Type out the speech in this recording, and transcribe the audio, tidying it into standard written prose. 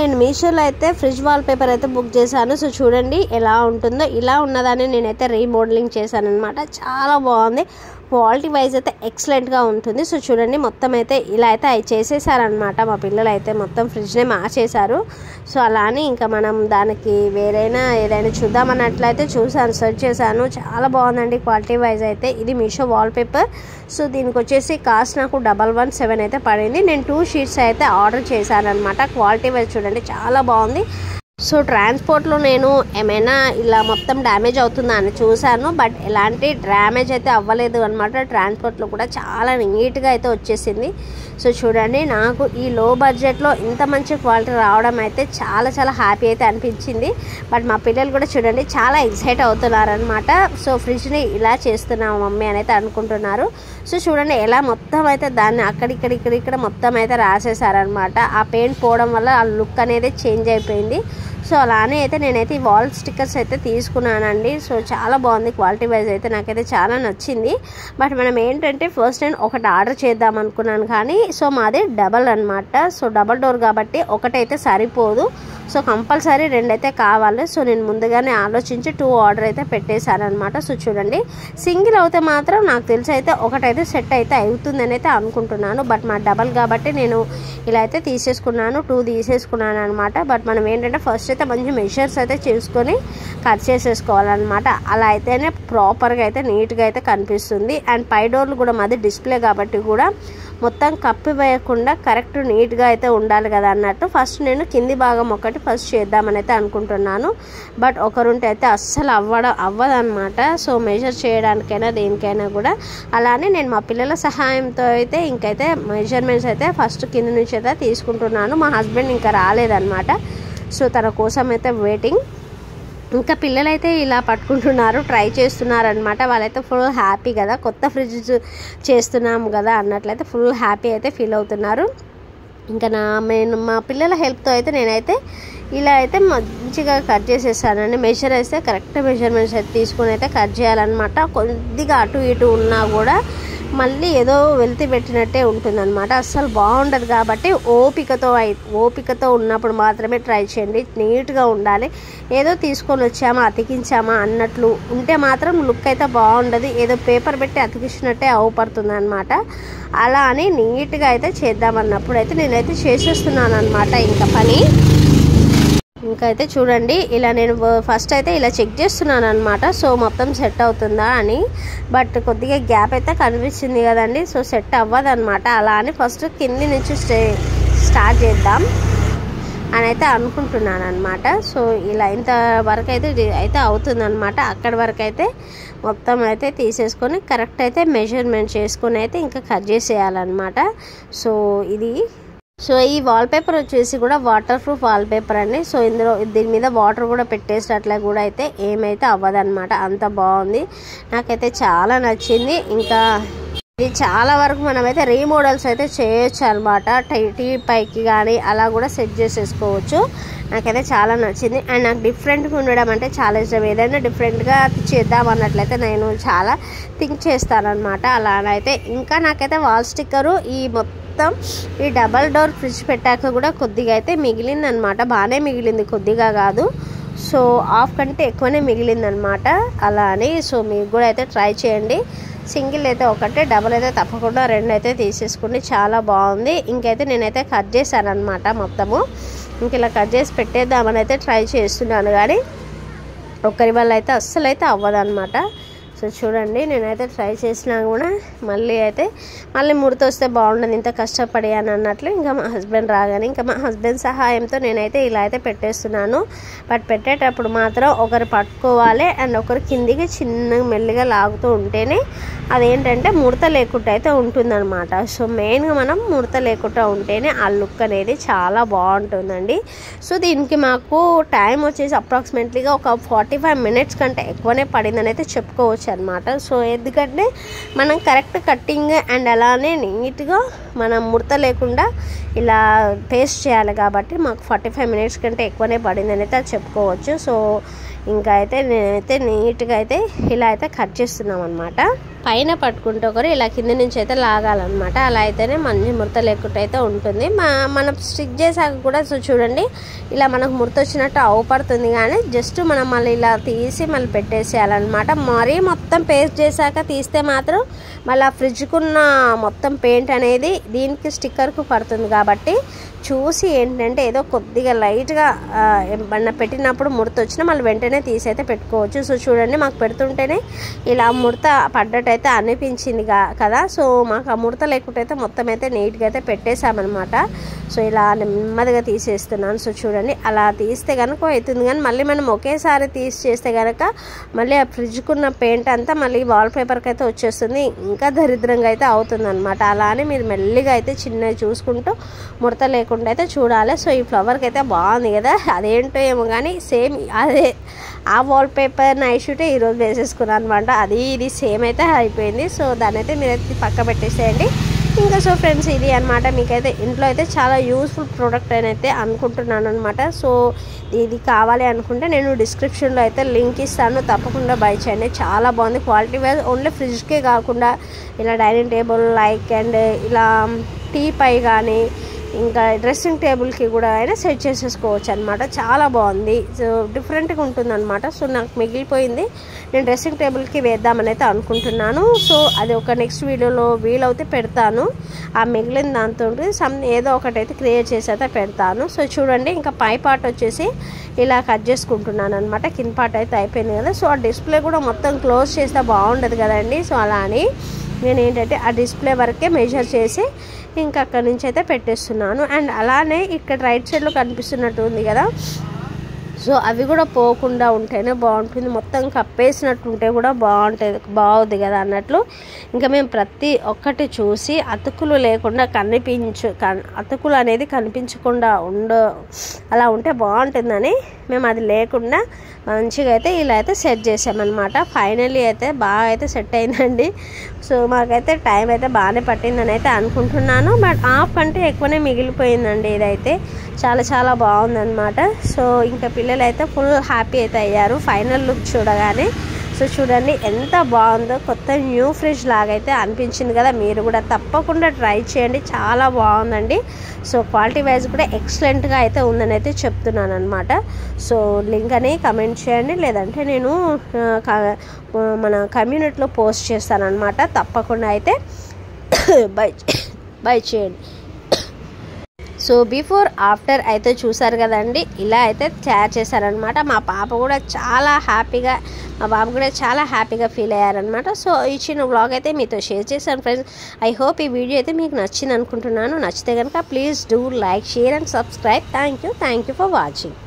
నేను మీషోలో అయితే ఫ్రిడ్జ్ వాల్పేపర్ అయితే బుక్ చేశాను. సో చూడండి ఎలా ఉంటుందో. ఇలా ఉన్నదాన్ని నేనైతే రీమోడలింగ్ చేశాను అనమాట. చాలా బాగుంది. క్వాలిటీ వైజ్ అయితే ఎక్సలెంట్గా ఉంటుంది. సో చూడండి మొత్తం అయితే ఇలా అయితే చేసేసారనమాట. మా పిల్లలు అయితే మొత్తం ఫ్రిడ్జ్నే మార్చేశారు. సో అలానే ఇంకా మనం దానికి ఏదైనా చూద్దామన్నట్లయితే చూసాను, సెర్చ్ చేశాను. చాలా బాగుందండి క్వాలిటీ వైజ్ అయితే. ఇది మీషో వాల్పేపర్. సో దీనికి వచ్చేసి కాస్ట్ నాకు 117 అయితే పడింది. నేను 2 షీట్స్ అయితే ఆర్డర్ చేశాను అనమాట. క్వాలిటీ వైజ్ చూడండి చాలా బాగుంది. సో ట్రాన్స్పోర్ట్లో నేను ఏమైనా ఇలా మొత్తం డ్యామేజ్ అవుతుందా అని చూశాను. బట్ ఎలాంటి డ్యామేజ్ అయితే అవ్వలేదు అనమాట. ట్రాన్స్పోర్ట్లో కూడా చాలా నీట్గా అయితే వచ్చేసింది. సో చూడండి నాకు ఈ లో బడ్జెట్లో ఇంత మంచి క్వాలిటీ రావడం అయితే చాలా చాలా హ్యాపీ అయితే అనిపించింది. బట్ మా పిల్లలు కూడా చూడండి చాలా ఎక్సైట్ అవుతున్నారనమాట. సో ఫ్రిడ్జ్ని ఇలా చేస్తున్నాము మమ్మీ అని అయితే అనుకుంటున్నారు. సో చూడండి ఎలా మొత్తం అయితే దాన్ని అక్కడిక్కడ మొత్తం అయితే రాసేసారనమాట. ఆ పెయింట్ పోవడం వల్ల ఆ లుక్ అనేది చేంజ్ అయిపోయింది. సో అలానే అయితే నేనైతే ఈ వాల్ స్టిక్కర్స్ అయితే తీసుకున్నానండి. సో చాలా బాగుంది క్వాలిటీ వైజ్ అయితే నాకైతే చాలా నచ్చింది. బట్ మనం ఏంటంటే ఫస్ట్ నేను ఒకటి ఆర్డర్ చేద్దాం అనుకున్నాను కానీ సో మాది డబల్ అనమాట. సో డబల్ డోర్ కాబట్టి ఒకటైతే సరిపోదు. సో కంపల్సరీ 2 అయితే కావాలి. సో నేను ముందుగానే ఆలోచించి 2 ఆర్డర్ అయితే పెట్టేశాను అనమాట. సో చూడండి సింగిల్ అయితే మాత్రం నాకు తెలిసి అయితే ఒకటైతే సెట్ అయితే అవుతుందని అయితే అనుకుంటున్నాను. బట్ మా డబల్ కాబట్టి నేను ఇలా అయితే తీసేసుకున్నాను, 2 తీసేసుకున్నాను అనమాట. బట్ మనం ఏంటంటే ఫస్ట్ అయితే మంచి మెషర్స్ అయితే చేసుకొని కట్ చేసేసుకోవాలన్నమాట. అలా అయితేనే ప్రాపర్గా అయితే నీట్గా అయితే కనిపిస్తుంది. అండ్ పై డోర్లు కూడా మాది డిస్ప్లే కాబట్టి కూడా మొత్తం కప్పి వేయకుండా కరెక్ట్ నీట్గా అయితే ఉండాలి కదా అన్నట్టు ఫస్ట్ నేను కింది భాగం ఒకటి ఫస్ట్ చేద్దామని అయితే అనుకుంటున్నాను. బట్ ఒకరుంటే అయితే అస్సలు అవ్వదన్నమాట. సో మెజర్ చేయడానికైనా దేనికైనా కూడా అలానే నేను మా పిల్లల సహాయంతో అయితే ఇంకైతే మెజర్మెంట్స్ అయితే ఫస్ట్ కింది నుంచి అయితే తీసుకుంటున్నాను. మా హస్బెండ్ ఇంకా రాలేదన్నమాట. సో తన కోసం అయితే వెయిటింగ్. ఇంకా పిల్లలైతే ఇలా పట్టుకుంటున్నారు, ట్రై చేస్తున్నారు అనమాట. వాళ్ళైతే ఫుల్ హ్యాపీ కదా, కొత్త ఫ్రిడ్జ్ చేస్తున్నాము కదా అన్నట్లయితే ఫుల్ హ్యాపీ అయితే ఫీల్ అవుతున్నారు. ఇంకా మా పిల్లల హెల్ప్తో అయితే నేనైతే ఇలా అయితే మంచిగా కట్ చేసేసానండి. మెజర్ అయితే కరెక్ట్ మెజర్మెంట్స్ అయితే తీసుకుని అయితే కట్ చేయాలన్నమాట. కొద్దిగా అటు ఇటు ఉన్నా కూడా మళ్ళీ ఏదో వెలితి పెట్టినట్టే ఉంటుందన్నమాట. అస్సలు బాగుండదు కాబట్టి ఓపికతో ఉన్నప్పుడు మాత్రమే ట్రై చేయండి. నీట్గా ఉండాలి. ఏదో తీసుకొని వచ్చామా అతికించామా అన్నట్లు ఉంటే మాత్రం లుక్ అయితే బాగుండదు. ఏదో పేపర్ పెట్టి అతికించినట్టే అవపడుతుంది అనమాట. అలా అని నీట్గా అయితే చేద్దామన్నప్పుడు అయితే నేనైతే చేసేస్తున్నాను అనమాట ఇంకా పని. ఇంకా అయితే చూడండి ఇలా నేను ఫస్ట్ అయితే ఇలా చెక్ చేస్తున్నాను అనమాట. సో మొత్తం సెట్ అవుతుందా అని. బట్ కొద్దిగా గ్యాప్ అయితే కనిపిస్తుంది కదండి. సో సెట్ అవ్వదన్నమాట. అలా అని ఫస్ట్ కింది నుంచి స్టార్ట్ చేద్దాం అని అయితే అనుకుంటున్నాను అనమాట. సో ఇలా ఇంతవరకు అయితే అవుతుందన్నమాట. అక్కడి వరకు అయితే మొత్తం అయితే తీసేసుకొని కరెక్ట్ అయితే మెజర్మెంట్ చేసుకొని అయితే ఇంకా కట్ చేసేయాలన్నమాట. సో ఈ వాల్పేపర్ వచ్చేసి కూడా వాటర్ ప్రూఫ్ వాల్పేపర్ అండి. సో దీని మీద వాటర్ కూడా పెట్టేసినట్లే కూడా అయితే ఏమైతే అవ్వదన్నమాట. అంత బాగుంది, నాకైతే చాలా నచ్చింది. ఇంకా ఇది చాలా వరకు మనమైతే రీమోడల్స్ అయితే చేయొచ్చు అనమాట. టీవీ పైకి కానీ అలా కూడా సెట్ చేసేసుకోవచ్చు. నాకైతే చాలా నచ్చింది. అండ్ నాకు డిఫరెంట్గా ఉండడం అంటే చాలా ఇష్టం. ఏదైనా డిఫరెంట్గా చేద్దాం అన్నట్లయితే నేను చాలా థింక్ చేస్తానన్నమాట. అలానైతే ఇంకా నాకైతే వాల్ స్టిక్కరు ఈ మొత్తం ఈ డబల్ డోర్ ఫ్రిడ్జ్ పెట్టాక కూడా కొద్దిగా అయితే మిగిలింది అనమాట. బాగానే మిగిలింది, కొద్దిగా కాదు. సో హాఫ్ కంటే ఎక్కువనే మిగిలింది అనమాట. అలా అని సో మీకు కూడా అయితే ట్రై చేయండి. సింగిల్ అయితే ఒకటే, డబల్ అయితే తప్పకుండా 2 అయితే తీసేసుకుని చాలా బాగుంది. ఇంకైతే నేనైతే కట్ చేశాను అనమాట మొత్తము. ఇంక ఇలా కట్ చేసి పెట్టేద్దామని అయితే ట్రై చేస్తున్నాను కానీ ఒక్కరి వల్ల అయితే అస్సలు అయితే అవ్వదన్నమాట. సో చూడండి నేనైతే ట్రై చేసినా కూడా మళ్ళీ ముడత వస్తే బాగుండదు ఇంత కష్టపడి అని అన్నట్లు. ఇంకా మా హస్బెండ్ రాగానే ఇంకా మా హస్బెండ్ సహాయంతో నేనైతే ఇలా అయితే పెట్టేస్తున్నాను. బట్ పెట్టేటప్పుడు మాత్రం ఒకరు పట్టుకోవాలి అండ్ ఒకరు కిందికి చిన్నగా మెల్లిగా లాగుతూ ఉంటేనే అదేంటంటే ముడత లేకుండా అయితే ఉంటుందన్నమాట. సో మెయిన్గా మనం ముడత లేకుండా ఉంటేనే ఆ లుక్ అనేది చాలా బాగుంటుందండి. సో దీనికి మాకు టైం వచ్చేసి అప్రాక్సిమేట్లీగా ఒక 45 మినిట్స్ కంటే ఎక్కువనే పడిందని అయితే చెప్పుకోవచ్చు అనమాట. సో ఎందుకంటే మనం కరెక్ట్ కట్టింగ్ అండ్ అలానే నీట్గా మనం ముడత లేకుండా ఇలా పేస్ట్ చేయాలి కాబట్టి మాకు 45 మినిట్స్ కంటే ఎక్కువనే పడిందని అయితే చెప్పుకోవచ్చు. సో ఇంకా అయితే నేనైతే నీట్గా అయితే ఇలా అయితే కట్ చేస్తున్నాం అనమాట. పైన పట్టుకుంటే ఒకరు ఇలా కింద నుంచి అయితే లాగాలన్నమాట. అలా అయితేనే మంచి ముడత లేకుండా అయితే ఉంటుంది. మనం స్టిక్ చేసాక కూడా చూడండి ఇలా మనకు ముడత వచ్చినట్టు అవపడుతుంది, కానీ జస్ట్ మనం మళ్ళీ ఇలా తీసి మళ్ళీ పెట్టేసేయాలన్నమాట. మరీ మొత్తం పేస్ట్ చేశాక తీస్తే మాత్రం మళ్ళీ ఆ ఫ్రిడ్జ్కున్న మొత్తం పెయింట్ అనేది దీనికి స్టిక్కర్కు పడుతుంది. కాబట్టి చూసి ఏంటంటే ఏదో కొద్దిగా లైట్గా పెట్టినప్పుడు ముడత వచ్చినా మళ్ళీ వెంటనే తీసి అయితే పెట్టుకోవచ్చు. సో చూడండి మాకు పెడుతుంటేనే ఇలా ముడత పడ్డట్టయితే అనిపించింది కదా. సో మాకు ఆ ముడత లేకుంటే అయితే మొత్తం అయితే నీట్గా అయితే పెట్టేసామన్నమాట. సో ఇలా నెమ్మదిగా తీసేస్తున్నాను. సో చూడండి అలా తీస్తే కనుక అవుతుంది, కానీ మళ్ళీ మనం ఒకేసారి తీసి చేస్తే కనుక మళ్ళీ ఆ ఫ్రిడ్జ్కున్న పెయింట్ అంతా మళ్ళీ వాల్పేపర్కి అయితే వచ్చేస్తుంది, ఇంకా దరిద్రంగా అయితే అవుతుంది అనమాట. అలానే మీరు మెల్లిగా అయితే చిన్నవి చూసుకుంటూ ముడత లేకుండా అయితే చూడాలి. సో ఈ ఫ్లవర్కి అయితే బాగుంది కదా, అదేంటో ఏమో కానీ సేమ్ అదే ఆ వాల్పేపర్ నైట్ షూటే ఈరోజు వేసేసుకున్నాను అనమాట. అది ఇది సేమ్ అయితే అయిపోయింది. సో దాన్ని అయితే మీరైతే పక్క పెట్టేసేయండి. ఇంకా సో ఫ్రెండ్స్ ఇది అనమాట. మీకైతే ఇంట్లో అయితే చాలా యూస్ఫుల్ ప్రోడక్ట్ అయితే అనుకుంటున్నాను అనమాట. సో ఇది కావాలి అనుకుంటే నేను డిస్క్రిప్షన్లో అయితే లింక్ ఇస్తాను, తప్పకుండా బై చేయండి. చాలా బాగుంది క్వాలిటీ వైజ్. ఓన్లీ ఫ్రిడ్జ్కే కాకుండా ఇలా డైనింగ్ టేబుల్ లైక్ అండ్ ఇలా టీ పై కానీ ఇంకా డ్రెస్సింగ్ టేబుల్కి కూడా అయినా సెట్ చేసేసుకోవచ్చు అనమాట. చాలా బాగుంది, సో డిఫరెంట్గా ఉంటుంది అనమాట. సో నాకు మిగిలిపోయింది, నేను డ్రెస్సింగ్ టేబుల్కి వేద్దామని అయితే అనుకుంటున్నాను. సో అది ఒక నెక్స్ట్ వీడియోలో వీలవుతే పెడతాను. ఆ మిగిలిన దాంతో ఏదో ఒకటి అయితే క్రియేట్ చేసి అయితే పెడతాను. సో చూడండి ఇంకా పై పార్ట్ వచ్చేసి ఇలా కట్ చేసుకుంటున్నాను అనమాట. కింద పార్ట్ అయితే అయిపోయింది కదా. సో ఆ డిస్ప్లే కూడా మొత్తం క్లోజ్ చేస్తే బాగుండదు కదండి. సో అలా అని నేను ఏంటంటే ఆ డిస్ప్లే వరకే మెజర్ చేసి ఇంకా అక్కడి నుంచి అయితే పెట్టేస్తున్నాను. అండ్ అలానే ఇక్కడ రైట్ సైడ్లో కనిపిస్తున్నట్టు ఉంది కదా, సో అవి కూడా పోకుండా ఉంటేనే బాగుంటుంది. మొత్తం కప్పేసినట్టు ఉంటే కూడా బాగుంది కదా అన్నట్లు ఇంకా మేము ప్రతి ఒక్కటి చూసి అతుకులు లేకుండా అతుకులు అనేది కనిపించకుండా అలా ఉంటే బాగుంటుందని మేము అది లేకుండా మంచిగా అయితే ఇలా అయితే సెట్ చేసామన్నమాట. ఫైనల్లీ అయితే బాగా అయితే సెట్ అయిందండి. సో మాకైతే టైం అయితే బాగానే పట్టిందని అయితే అనుకుంటున్నాను. బట్ హాఫ్ అంటే ఎక్కువనే మిగిలిపోయిందండి. ఇదైతే చాలా చాలా బాగుందన్నమాట. సో ఇంకా పిల్లలు అయితే ఫుల్ హ్యాపీ అయితే అయ్యారు ఫైనల్ లుక్ చూడగానే. సో చూడండి ఎంత బాగుందో, కొత్త న్యూ ఫ్రిడ్జ్ లాగైతే అనిపించింది కదా. మీరు కూడా తప్పకుండా ట్రై చేయండి, చాలా బాగుందండి. సో క్వాలిటీ వైజ్ కూడా ఎక్సలెంట్గా అయితే ఉందని అయితే చెప్తున్నాను అనమాట. సో లింక్ అని కమెంట్ చేయండి, లేదంటే నేను మన కమ్యూనిటీలో పోస్ట్ చేస్తాను అనమాట. తప్పకుండా అయితే బై చేయండి. సో బిఫోర్ ఆఫ్టర్ అయితే చూసారు కదండి, ఇలా అయితే తయారు చేశారనమాట. మా బాబు కూడా చాలా హ్యాపీగా ఫీల్ అయ్యారనమాట. సో ఈ చిన్న వ్లాగ్ అయితే మీతో షేర్ చేశాను ఫ్రెండ్స్. ఐ హోప్ ఈ వీడియో అయితే మీకు నచ్చింది అనుకుంటున్నాను. నచ్చితే కనుక please do like, share and subscribe. Thank you for watching.